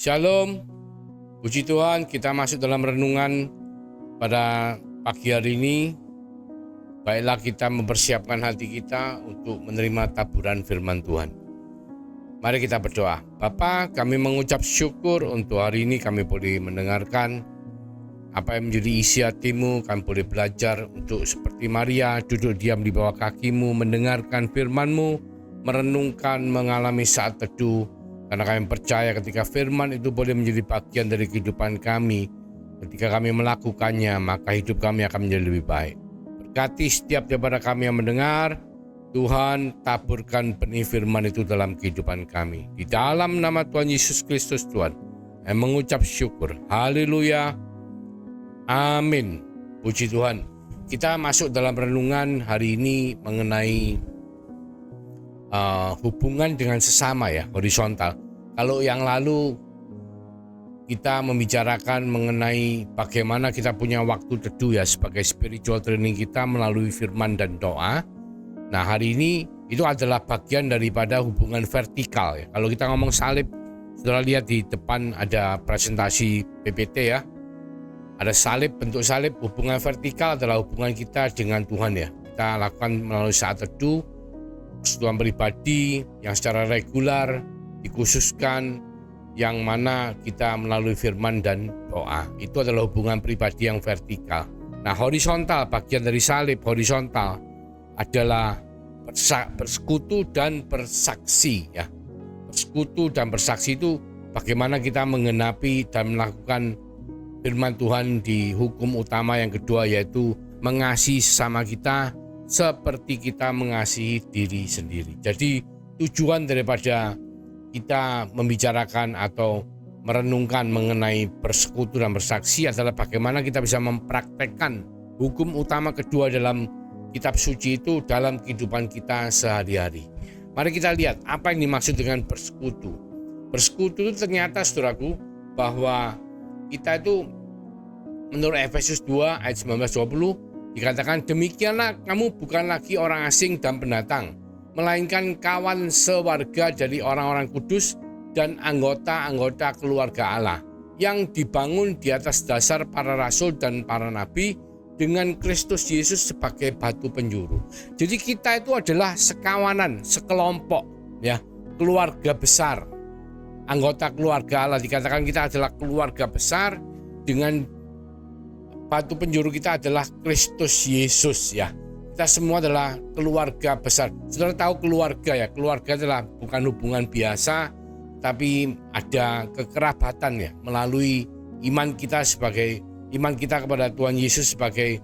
Shalom, puji Tuhan, kita masuk dalam renungan pada pagi hari ini. Baiklah kita mempersiapkan hati kita untuk menerima taburan firman Tuhan. Mari kita berdoa. Bapa, kami mengucap syukur untuk hari ini kami boleh mendengarkan apa yang menjadi isi hatimu. Kami boleh belajar untuk seperti Maria duduk diam di bawah kakimu, mendengarkan firman-Mu, merenungkan, mengalami saat teduh. Karena kami percaya ketika firman itu boleh menjadi bagian dari kehidupan kami, ketika kami melakukannya, maka hidup kami akan menjadi lebih baik. Berkati setiap daripada kami yang mendengar, Tuhan taburkan benih firman itu dalam kehidupan kami. Di dalam nama Tuhan Yesus Kristus Tuhan, saya mengucap syukur. Haleluya. Amin. Puji Tuhan. Kita masuk dalam renungan hari ini mengenai hubungan dengan sesama ya, horizontal. Kalau yang lalu kita membicarakan mengenai bagaimana kita punya waktu teduh ya sebagai spiritual training kita melalui firman dan doa. Nah hari ini itu adalah bagian daripada hubungan vertikal ya. Kalau kita ngomong salib, saudara lihat di depan ada presentasi PPT ya. Ada salib, bentuk salib. Hubungan vertikal adalah hubungan kita dengan Tuhan ya. Kita lakukan melalui saat teduh, persekutuan pribadi yang secara regular dikhususkan, yang mana kita melalui firman dan doa. Itu adalah hubungan pribadi yang vertikal. Nah horizontal, bagian dari salib horizontal adalah bersekutu dan bersaksi ya. Bersekutu dan bersaksi itu bagaimana kita menggenapi dan melakukan firman Tuhan di hukum utama yang kedua, yaitu mengasihi sesama kita seperti kita mengasihi diri sendiri. Jadi tujuan daripada kita membicarakan atau merenungkan mengenai bersekutu dan bersaksi adalah bagaimana kita bisa mempraktekkan hukum utama kedua dalam kitab suci itu dalam kehidupan kita sehari-hari. Mari kita lihat apa yang dimaksud dengan bersekutu. Bersekutu itu ternyata saudaraku bahwa kita itu menurut Efesus 2 ayat 19-20 dikatakan, demikianlah kamu bukan lagi orang asing dan pendatang, melainkan kawan sewarga dari orang-orang kudus dan anggota-anggota keluarga Allah, yang dibangun di atas dasar para rasul dan para nabi dengan Kristus Yesus sebagai batu penjuru. Jadi kita itu adalah sekawanan, sekelompok ya, keluarga besar. Anggota keluarga Allah, dikatakan kita adalah keluarga besar dengan batu penjuru kita adalah Kristus Yesus ya. Kita semua adalah keluarga besar. Saudara tahu keluarga ya, keluarga adalah bukan hubungan biasa, tapi ada kekerabatan ya, melalui iman kita kepada Tuhan Yesus sebagai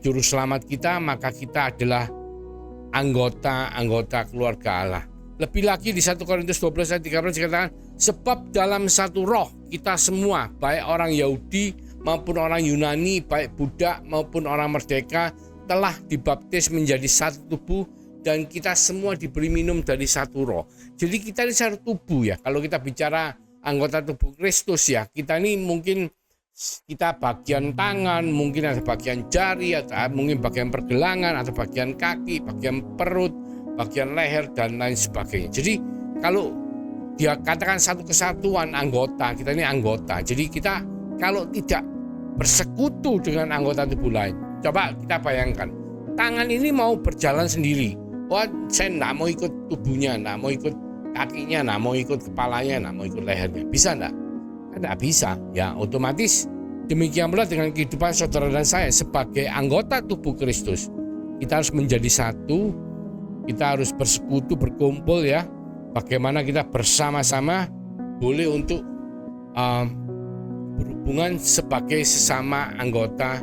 juru selamat kita, maka kita adalah anggota keluarga Allah. Lebih lagi di 1 Korintus 12 ayat 13 dikatakan, sebab dalam satu roh kita semua, baik orang Yahudi maupun orang Yunani, baik budak maupun orang merdeka, telah dibaptis menjadi satu tubuh, dan kita semua diberi minum dari satu roh. Jadi kita ini satu tubuh ya. Kalau kita bicara anggota tubuh Kristus ya, kita ini mungkin kita bagian tangan, mungkin ada bagian jari, atau mungkin bagian pergelangan, atau bagian kaki, bagian perut, bagian leher, dan lain sebagainya. Jadi kalau dia katakan satu kesatuan anggota, kita ini anggota. Jadi kita kalau tidak bersekutu dengan anggota tubuh lain, coba kita bayangkan, tangan ini mau berjalan sendiri. Wah, saya enggak mau ikut tubuhnya, enggak mau ikut kakinya, enggak mau ikut kepalanya, enggak mau ikut lehernya. Bisa enggak? Enggak bisa. Ya, otomatis demikian pula dengan kehidupan saudara dan saya sebagai anggota tubuh Kristus. Kita harus menjadi satu, kita harus bersekutu, berkumpul ya. Bagaimana kita bersama-sama boleh untuk berhubungan sebagai sesama anggota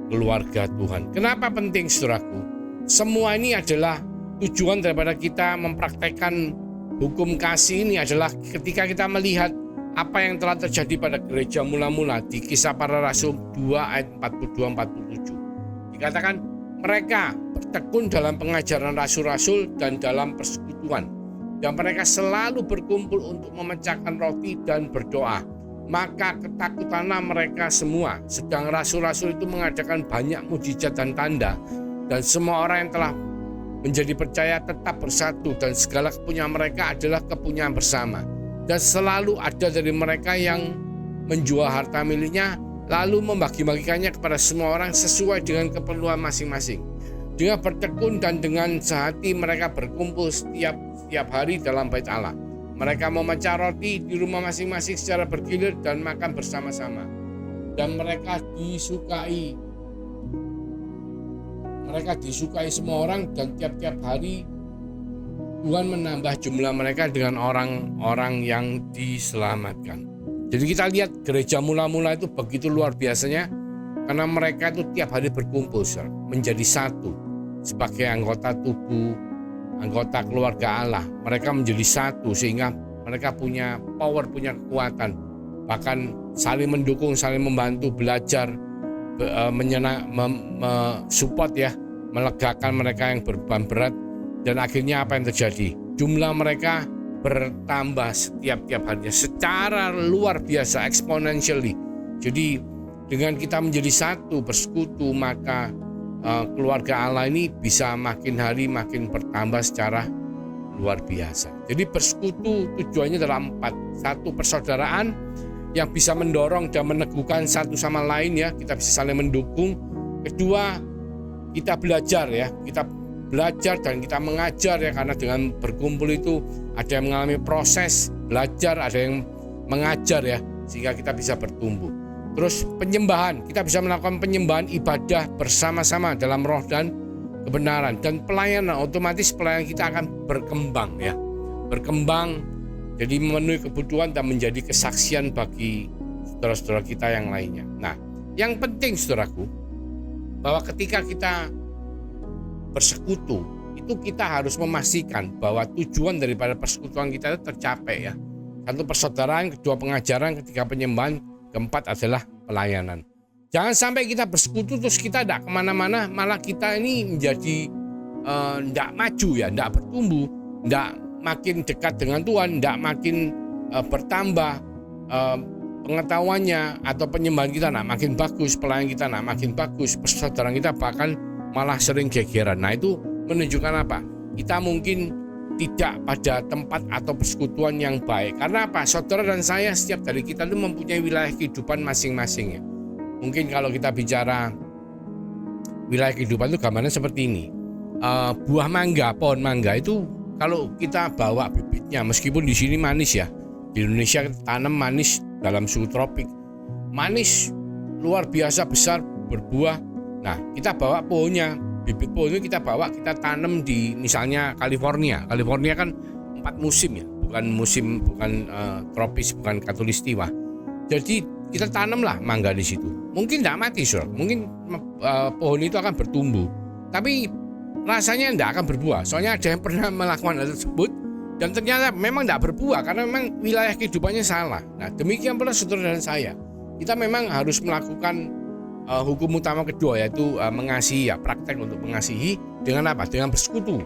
keluarga Tuhan. Kenapa penting saudaraku? Semua ini adalah tujuan daripada kita mempraktekkan hukum kasih ini adalah ketika kita melihat apa yang telah terjadi pada gereja mula-mula di Kisah Para Rasul 2 ayat 42-47. Dikatakan mereka bertekun dalam pengajaran rasul-rasul dan dalam persekutuan, dan mereka selalu berkumpul untuk memecahkan roti dan berdoa. Maka ketakutanlah mereka semua, sedang rasul-rasul itu mengadakan banyak mujizat dan tanda, dan semua orang yang telah menjadi percaya tetap bersatu, dan segala kepunyaan mereka adalah kepunyaan bersama. Dan selalu ada dari mereka yang menjual harta miliknya lalu membagi-bagikannya kepada semua orang sesuai dengan keperluan masing-masing. Dengan bertekun dan dengan sehati mereka berkumpul setiap hari dalam bait Allah. Mereka memecah roti di rumah masing-masing secara bergilir dan makan bersama-sama. Dan mereka disukai semua orang, dan tiap-tiap hari Tuhan menambah jumlah mereka dengan orang-orang yang diselamatkan. Jadi kita lihat gereja mula-mula itu begitu luar biasanya, karena mereka itu tiap hari berkumpul menjadi satu sebagai anggota tubuh, anggota keluarga Allah. Sudah menjadi satu sehingga mereka punya power, punya kekuatan, bahkan saling mendukung, saling membantu, belajar, support ya, melegakan mereka yang beban berat. Dan akhirnya apa yang terjadi? Jumlah mereka bertambah setiap harinya secara luar biasa, exponentially. Jadi dengan kita menjadi satu, bersekutu, maka keluarga Allah ini bisa makin hari makin bertambah secara luar biasa. Jadi bersekutu tujuannya dalam 4. Satu, persaudaraan yang bisa mendorong dan meneguhkan satu sama lain ya, kita bisa saling mendukung. Kedua, kita belajar ya, kita belajar dan kita mengajar ya, karena dengan berkumpul itu ada yang mengalami proses belajar, ada yang mengajar ya, sehingga kita bisa bertumbuh. Terus penyembahan, kita bisa melakukan penyembahan ibadah bersama-sama dalam roh dan kebenaran. Dan pelayanan, otomatis pelayanan kita akan berkembang ya, berkembang jadi memenuhi kebutuhan dan menjadi kesaksian bagi saudara-saudara kita yang lainnya. Nah, yang penting saudaraku, bahwa ketika kita bersekutu itu kita harus memastikan bahwa tujuan daripada persekutuan kita itu tercapai ya. Satu, persaudaraan, kedua pengajaran, ketiga penyembahan, keempat adalah pelayanan. Jangan sampai kita bersekutu terus kita tidak kemana-mana, malah kita ini menjadi tidak maju ya, tidak bertumbuh, tidak makin dekat dengan Tuhan, tidak makin bertambah pengetahuannya, atau penyembahan kita tidak makin bagus, pelayanan kita tidak makin bagus, persaudaraan kita bahkan malah sering gegeran. Nah, itu menunjukkan apa? Kita mungkin tidak pada tempat atau persekutuan yang baik. Karena apa? Saudara dan saya, setiap dari kita itu mempunyai wilayah kehidupan masing-masing ya. Mungkin kalau kita bicara wilayah kehidupan itu gambarnya seperti ini. Buah mangga, pohon mangga itu kalau kita bawa bibitnya, meskipun di sini manis ya. Di Indonesia tanam manis dalam suhu tropik. Manis luar biasa besar, berbuah. Nah, kita bawa pohonnya, bibit pohonnya kita bawa, kita tanam di misalnya California. California kan 4 musim ya, bukan tropis, bukan khatulistiwa. Jadi kita tanamlah mangga di situ. Mungkin tidak mati, mungkin pohon itu akan bertumbuh, tapi rasanya tidak akan berbuah. Soalnya ada yang pernah melakukan hal tersebut dan ternyata memang tidak berbuah karena memang wilayah kehidupannya salah. Nah, demikian pula saudara dan saya. Kita memang harus melakukan hukum utama kedua, yaitu mengasihi ya, praktek untuk mengasihi dengan apa? Dengan bersekutu.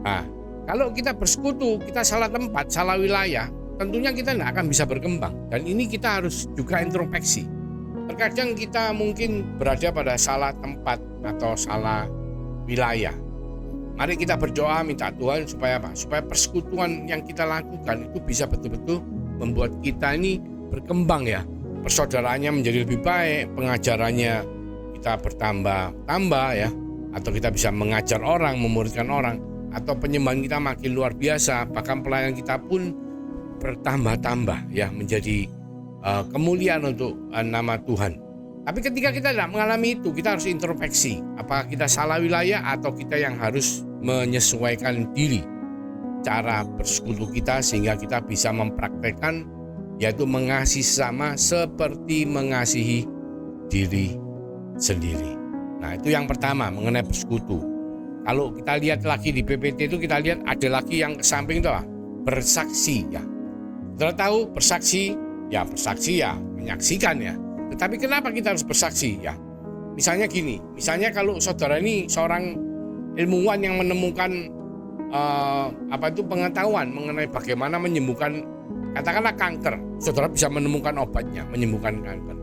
Nah, kalau kita bersekutu, kita salah tempat, salah wilayah, tentunya kita tidak akan bisa berkembang. Dan ini kita harus juga introspeksi. Terkadang kita mungkin berada pada salah tempat atau salah wilayah. Mari kita berdoa minta Tuhan supaya apa? Supaya persekutuan yang kita lakukan itu bisa betul-betul membuat kita ini berkembang ya. Persaudaraannya menjadi lebih baik, pengajarannya kita bertambah ya, atau kita bisa mengajar orang, memuridkan orang, atau penyembahan kita makin luar biasa, bahkan pelayanan kita pun bertambah-tambah ya, menjadi kemuliaan untuk nama Tuhan. Tapi ketika kita tidak mengalami itu, kita harus introspeksi, apakah kita salah wilayah atau kita yang harus menyesuaikan diri cara bersekutu kita sehingga kita bisa mempraktekkan, yaitu mengasihi sesama seperti mengasihi diri sendiri. Nah, itu yang pertama mengenai bersekutu. Kalau kita lihat lagi di PPT itu, kita lihat ada lagi yang ke samping itu apa? Bersaksi ya. Saudara tahu bersaksi ya menyaksikan ya. Tetapi kenapa kita harus bersaksi ya? Misalnya gini, misalnya kalau saudara ini seorang ilmuwan yang menemukan pengetahuan mengenai bagaimana menyembuhkan katakanlah kanker, saudara bisa menemukan obatnya, menyembuhkan kanker.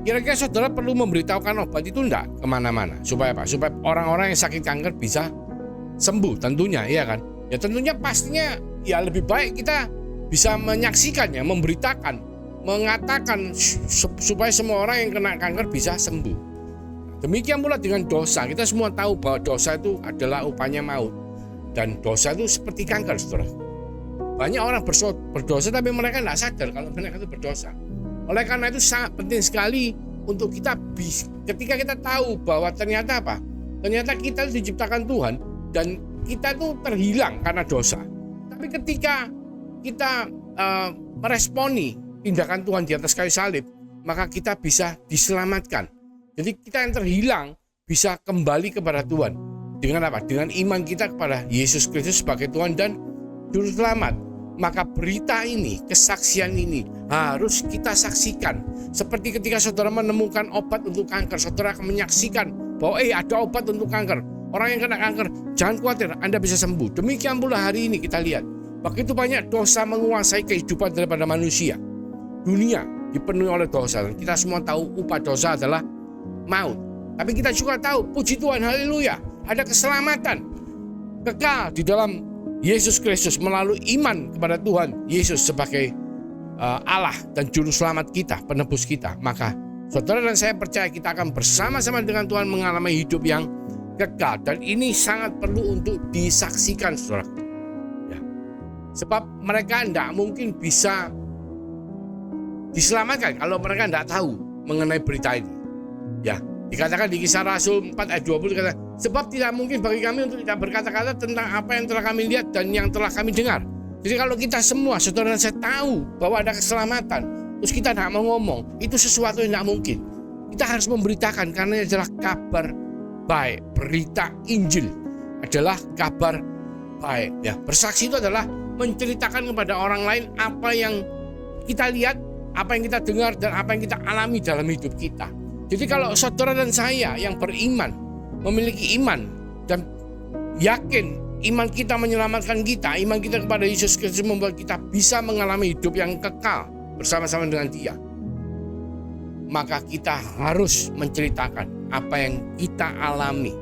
Kira-kira saudara perlu memberitahukan obat itu enggak kemana-mana, supaya apa? Supaya orang-orang yang sakit kanker bisa sembuh tentunya, iya kan? Ya tentunya pastinya ya lebih baik kita bisa menyaksikannya, memberitakan, mengatakan supaya semua orang yang kena kanker bisa sembuh. Demikian pula dengan dosa. Kita semua tahu bahwa dosa itu adalah upahnya maut. Dan dosa itu seperti kanker, saudara. Banyak orang berdosa tapi mereka tidak sadar kalau mereka itu berdosa. Oleh karena itu sangat penting sekali untuk kita ketika kita tahu bahwa ternyata apa? Ternyata kita itu diciptakan Tuhan dan kita itu terhilang karena dosa. Tapi ketika kita meresponi tindakan Tuhan di atas kayu salib, maka kita bisa diselamatkan. Jadi kita yang terhilang bisa kembali kepada Tuhan. Dengan apa? Dengan iman kita kepada Yesus Kristus sebagai Tuhan dan Juru Selamat. Maka berita ini, kesaksian ini harus kita saksikan. Seperti ketika saudara menemukan obat untuk kanker, saudara akan menyaksikan bahwa ada obat untuk kanker. Orang yang kena kanker, jangan khawatir, Anda bisa sembuh. Demikian pula hari ini kita lihat, begitu banyak dosa menguasai kehidupan daripada manusia. Dunia dipenuhi oleh dosa. Dan kita semua tahu upah dosa adalah maut. Tapi kita juga tahu, puji Tuhan, haleluya, ada keselamatan kekal di dalam Yesus Kristus melalui iman kepada Tuhan Yesus sebagai Allah dan Juru Selamat kita, penebus kita. Maka saudara dan saya percaya kita akan bersama-sama dengan Tuhan mengalami hidup yang kekal. Dan ini sangat perlu untuk disaksikan, saudara. Ya. Sebab mereka tidak mungkin bisa diselamatkan kalau mereka tidak tahu mengenai berita ini. Ya, dikatakan di Kisah Rasul 4 ayat 20 dikatakan, sebab tidak mungkin bagi kami untuk tidak berkata-kata tentang apa yang telah kami lihat dan yang telah kami dengar. Jadi kalau kita semua, saudara dan saya tahu bahwa ada keselamatan, terus kita tidak mau ngomong, itu sesuatu yang tidak mungkin. Kita harus memberitakan karena ini adalah kabar baik. Berita Injil adalah kabar baik. Ya, bersaksi itu adalah menceritakan kepada orang lain apa yang kita lihat, apa yang kita dengar, dan apa yang kita alami dalam hidup kita. Jadi kalau saudara dan saya yang beriman, memiliki iman dan yakin iman kita menyelamatkan kita, iman kita kepada Yesus Kristus membuat kita bisa mengalami hidup yang kekal bersama-sama dengan Dia, maka kita harus menceritakan apa yang kita alami,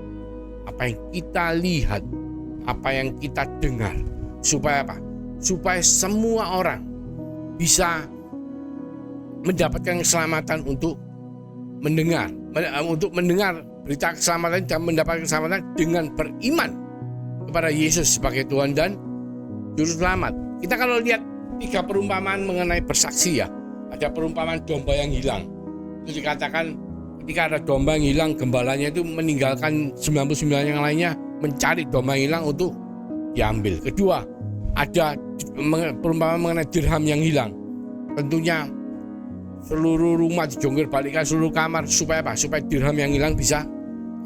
apa yang kita lihat, apa yang kita dengar. Supaya apa? Supaya semua orang bisa mendapatkan keselamatan untuk mendengar berita keselamatan dan mendapatkan keselamatan dengan beriman kepada Yesus sebagai Tuhan dan Juru Selamat. Kita kalau lihat 3 perumpamaan mengenai bersaksi, ya, ada perumpamaan domba yang hilang. Itu dikatakan ketika ada domba yang hilang, gembalanya itu meninggalkan 99 yang lainnya mencari domba yang hilang untuk diambil. Kedua, ada perumpamaan mengenai dirham yang hilang. Tentunya seluruh rumah dijungkir balikkan, seluruh kamar, supaya apa? Supaya dirham yang hilang bisa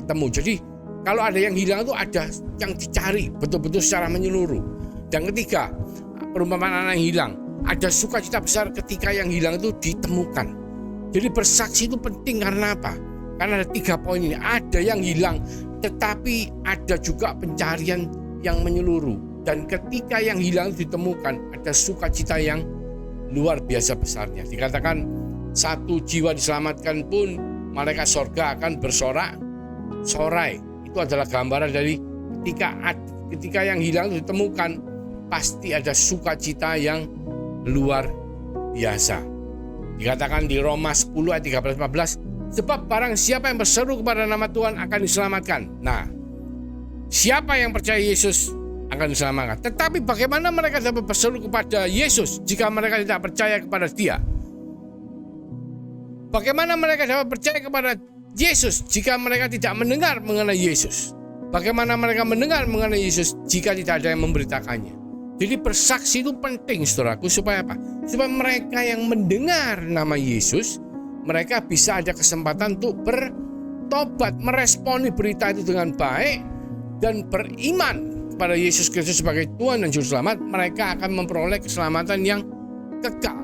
ketemu. Jadi kalau ada yang hilang itu ada yang dicari betul-betul secara menyeluruh. Dan ketiga, perumpamaan anak yang hilang, ada sukacita besar ketika yang hilang itu ditemukan. Jadi bersaksi itu penting karena apa? Karena ada 3 poin ini. Ada yang hilang, tetapi ada juga pencarian yang menyeluruh. Dan ketika yang hilang itu ditemukan, ada sukacita yang luar biasa besarnya. Dikatakan 1 jiwa diselamatkan pun malaikat sorga akan bersorak-sorai. Itu adalah gambaran dari ketika yang hilang itu ditemukan, pasti ada sukacita yang luar biasa. Dikatakan di Roma 10 ayat 13-14, sebab barang siapa yang berseru kepada nama Tuhan akan diselamatkan. Nah, siapa yang percaya Yesus akan diselamatkan. Tetapi bagaimana mereka dapat berseru kepada Yesus jika mereka tidak percaya kepada Dia? Bagaimana mereka dapat percaya kepada Yesus jika mereka tidak mendengar mengenai Yesus? Bagaimana mereka mendengar mengenai Yesus jika tidak ada yang memberitakannya? Jadi bersaksi itu penting, saudaraku, supaya apa? Supaya mereka yang mendengar nama Yesus, mereka bisa ada kesempatan untuk bertobat, meresponi berita itu dengan baik, dan beriman kepada Yesus Kristus sebagai Tuhan dan Juru Selamat. Mereka akan memperoleh keselamatan yang kekal.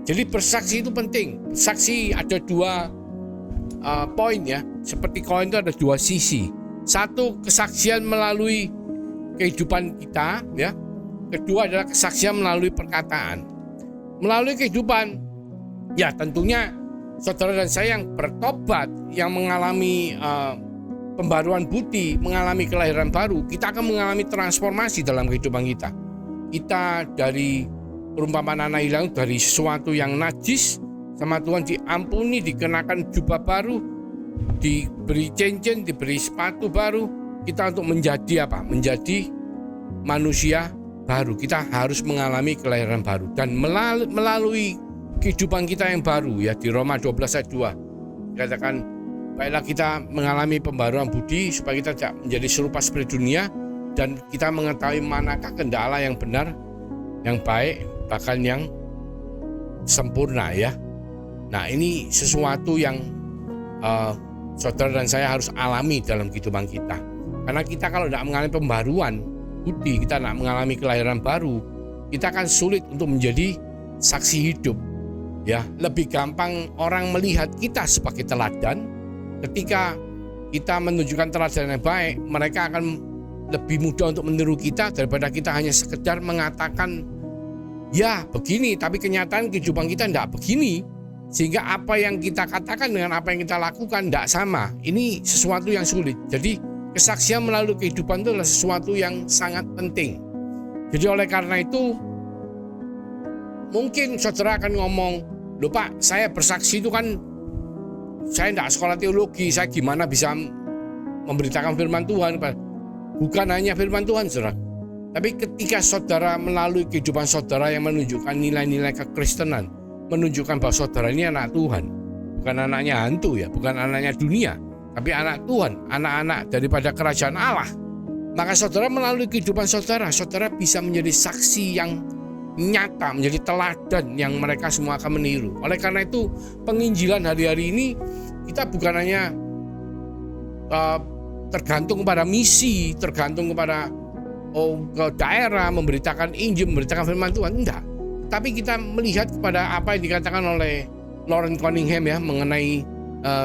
Jadi bersaksi itu penting. Bersaksi ada 2 poin, ya. Seperti koin itu ada 2 sisi. Satu, kesaksian melalui kehidupan kita, ya. Kedua adalah kesaksian melalui perkataan. Melalui kehidupan, ya tentunya saudara dan saya yang bertobat, yang mengalami pembaruan budi, mengalami kelahiran baru, kita akan mengalami transformasi dalam kehidupan kita. Kita dari perumpamaan anak hilang dari sesuatu yang najis sama Tuhan diampuni, dikenakan jubah baru, diberi cincin, diberi sepatu baru, kita untuk menjadi apa? Menjadi manusia baru. Kita harus mengalami kelahiran baru dan melalui kehidupan kita yang baru ya, di Roma 12 ayat 2 dikatakan, baiklah kita mengalami pembaruan budi supaya kita tidak menjadi serupa seperti dunia, dan kita mengetahui manakah kehendak Allah yang benar, yang baik, bahkan yang sempurna ya. Nah, ini sesuatu yang saudara dan saya harus alami dalam kehidupan kita. Karena kita kalau tidak mengalami pembaruan budi, kita tidak mengalami kelahiran baru, kita akan sulit untuk menjadi saksi hidup. Ya, lebih gampang orang melihat kita sebagai teladan. Ketika kita menunjukkan teladan yang baik, mereka akan lebih mudah untuk meniru kita daripada kita hanya sekedar mengatakan ya begini, tapi kenyataan kehidupan kita tidak begini. Sehingga apa yang kita katakan dengan apa yang kita lakukan tidak sama. Ini sesuatu yang sulit. Jadi kesaksian melalui kehidupan itu adalah sesuatu yang sangat penting. Jadi oleh karena itu, mungkin saudara akan ngomong, loh Pak, saya bersaksi itu kan saya tidak sekolah teologi, saya gimana bisa memberitakan firman Tuhan? Bukan hanya firman Tuhan, saudara. Tapi ketika saudara melalui kehidupan saudara yang menunjukkan nilai-nilai kekristenan, menunjukkan bahwa saudara ini anak Tuhan, bukan anaknya hantu ya, bukan anaknya dunia, tapi anak Tuhan, anak-anak daripada kerajaan Allah. Maka saudara melalui kehidupan saudara bisa menjadi saksi yang nyata, menjadi teladan yang mereka semua akan meniru. Oleh karena itu, penginjilan hari-hari ini kita bukan hanya tergantung kepada misi, tergantung kepada ke daerah memberitakan Injil, memberitakan firman Tuhan, enggak. Tapi kita melihat kepada apa yang dikatakan oleh Lawrence Cunningham ya, mengenai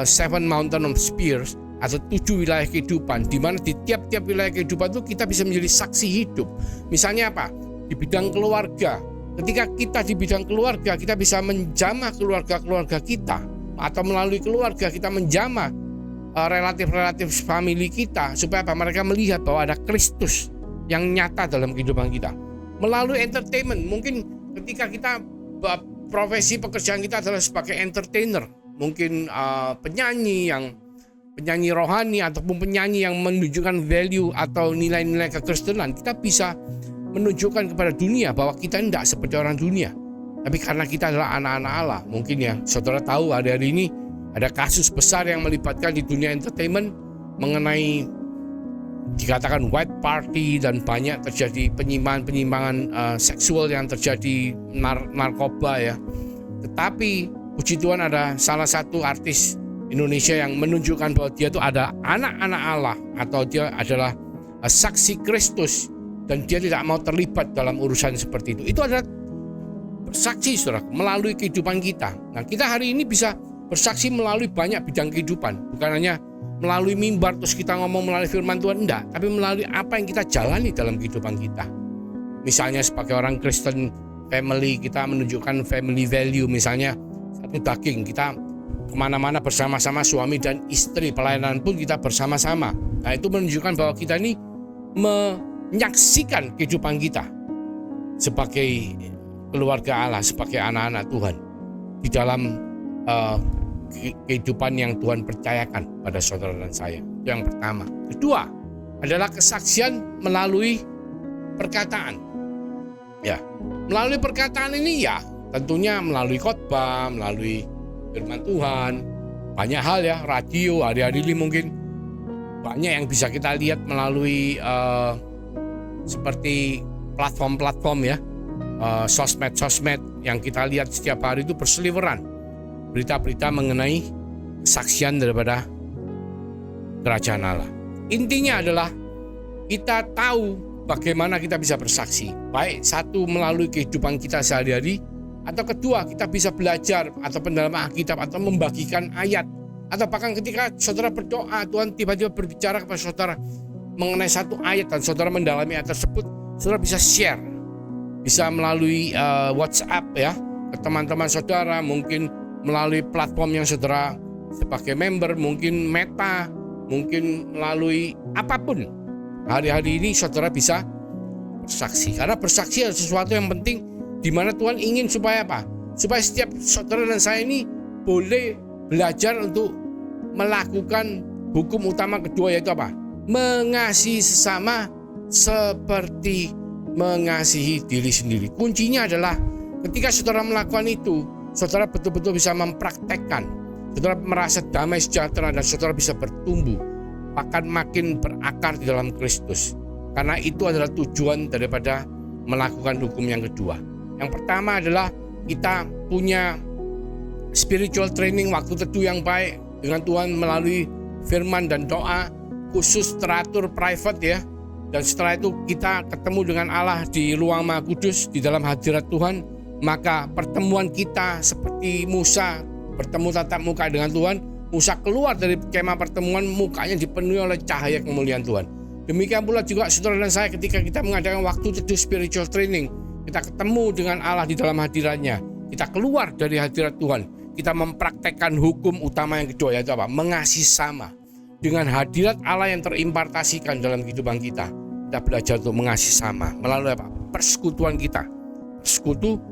Seven Mountain of Spears atau 7 wilayah kehidupan, di mana di tiap-tiap wilayah kehidupan itu kita bisa menjadi saksi hidup. Misalnya apa? Di bidang keluarga. Ketika kita di bidang keluarga, kita bisa menjamah keluarga-keluarga kita, atau melalui keluarga kita menjamah relatif-relatif famili kita, supaya apa? Mereka melihat bahwa ada Kristus yang nyata dalam kehidupan kita. Melalui entertainment, mungkin ketika kita profesi pekerjaan kita adalah sebagai entertainer, mungkin penyanyi rohani ataupun penyanyi yang menunjukkan value atau nilai-nilai kekristenan, kita bisa menunjukkan kepada dunia bahwa kita tidak seperti orang dunia. Tapi karena kita adalah anak-anak Allah, mungkin ya saudara tahu hari-hari ini ada kasus besar yang melibatkan di dunia entertainment mengenai dikatakan white party, dan banyak terjadi penyimpangan seksual yang terjadi, narkoba ya. Tetapi puji Tuhan ada salah satu artis Indonesia yang menunjukkan bahwa dia itu ada anak-anak Allah, atau dia adalah saksi Kristus, dan dia tidak mau terlibat dalam urusan seperti itu. Itu adalah bersaksi, saudara, melalui kehidupan kita. Nah, kita hari ini bisa bersaksi melalui banyak bidang kehidupan, bukan hanya melalui mimbar terus kita ngomong melalui firman Tuhan, enggak, tapi melalui apa yang kita jalani dalam kehidupan kita. Misalnya sebagai orang Kristen family, kita menunjukkan family value, misalnya satu daging, kita kemana-mana bersama-sama, suami dan istri, pelayanan pun kita bersama-sama. Nah, itu menunjukkan bahwa kita ini menyaksikan kehidupan kita sebagai keluarga Allah, sebagai anak-anak Tuhan di dalam kehidupan yang Tuhan percayakan pada saudara dan saya. Itu yang pertama. Kedua adalah kesaksian melalui perkataan. Ya, melalui perkataan ini ya tentunya melalui khotbah, melalui firman Tuhan, banyak hal ya, radio hari-hari ini mungkin banyak yang bisa kita lihat melalui seperti platform-platform ya, sosmed yang kita lihat setiap hari itu berseliweran berita-berita mengenai kesaksian daripada kerajaan Allah. Intinya adalah kita tahu bagaimana kita bisa bersaksi, baik satu melalui kehidupan kita sehari-hari, atau kedua kita bisa belajar atau pendalaman Alkitab atau membagikan ayat, atau bahkan ketika saudara berdoa, Tuhan tiba-tiba berbicara kepada saudara mengenai satu ayat dan saudara mendalami ayat tersebut, saudara bisa share, bisa melalui WhatsApp ya ke teman-teman saudara, mungkin melalui platform yang saudara sebagai member, mungkin Meta, mungkin melalui apapun. Hari-hari ini saudara bisa bersaksi, karena bersaksi adalah sesuatu yang penting di mana Tuhan ingin supaya apa? Supaya setiap saudara dan saya ini boleh belajar untuk melakukan hukum utama kedua, yaitu apa? Mengasihi sesama seperti mengasihi diri sendiri. Kuncinya adalah ketika saudara melakukan itu, saudara betul-betul bisa mempraktekkan, saudara merasa damai sejahtera, dan saudara bisa bertumbuh, bahkan makin berakar di dalam Kristus. Karena itu adalah tujuan daripada melakukan hukum yang kedua. Yang pertama adalah kita punya spiritual training, waktu teduh yang baik dengan Tuhan melalui firman dan doa khusus teratur private ya. Dan setelah itu kita ketemu dengan Allah di ruang Maha Kudus di dalam hadirat Tuhan. Maka pertemuan kita seperti Musa bertemu tatap muka dengan Tuhan. Musa keluar dari kemah pertemuan, mukanya dipenuhi oleh cahaya kemuliaan Tuhan. Demikian pula juga saudara dan saya ketika kita mengadakan waktu teduh spiritual training, kita ketemu dengan Allah di dalam hadiratnya. Kita keluar dari hadirat Tuhan, kita mempraktekkan hukum utama yang kedua, yaitu apa? Mengasihi sama. Dengan hadirat Allah yang terimpartasikan dalam kehidupan kita, kita belajar untuk mengasihi sama melalui apa? Persekutuan kita, persekutu,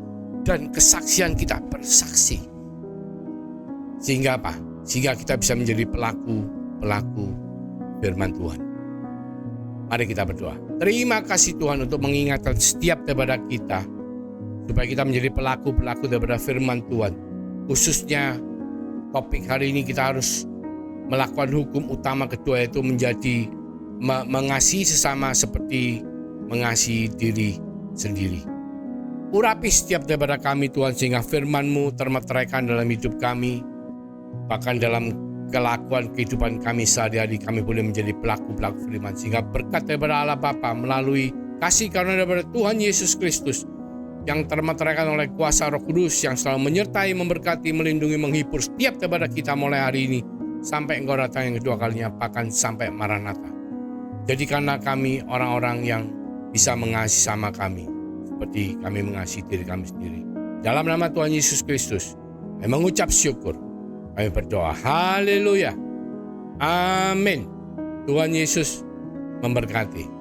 dan kesaksian kita, bersaksi. Sehingga apa? Sehingga kita bisa menjadi pelaku firman Tuhan. Mari kita berdoa. Terima kasih Tuhan untuk mengingatkan setiap daripada kita, supaya kita menjadi pelaku daripada firman Tuhan. Khususnya topik hari ini kita harus melakukan hukum utama kedua, yaitu menjadi mengasihi sesama seperti mengasihi diri sendiri. Urapi setiap daripada kami Tuhan, sehingga firman-Mu termeteraikan dalam hidup kami, bahkan dalam kelakuan kehidupan kami sehari-hari kami boleh menjadi pelaku firman, sehingga berkat daripada Allah Bapa melalui kasih karunia daripada Tuhan Yesus Kristus yang termeteraikan oleh kuasa Roh Kudus yang selalu menyertai, memberkati, melindungi, menghibur setiap daripada kita mulai hari ini sampai Engkau datang yang kedua kalinya, bahkan sampai Maranatha. Jadikanlah kami orang-orang yang bisa mengasihi sama kami seperti kami mengasihi diri kami sendiri. Dalam nama Tuhan Yesus Kristus kami mengucap syukur, kami berdoa. Haleluya. Amin. Tuhan Yesus memberkati.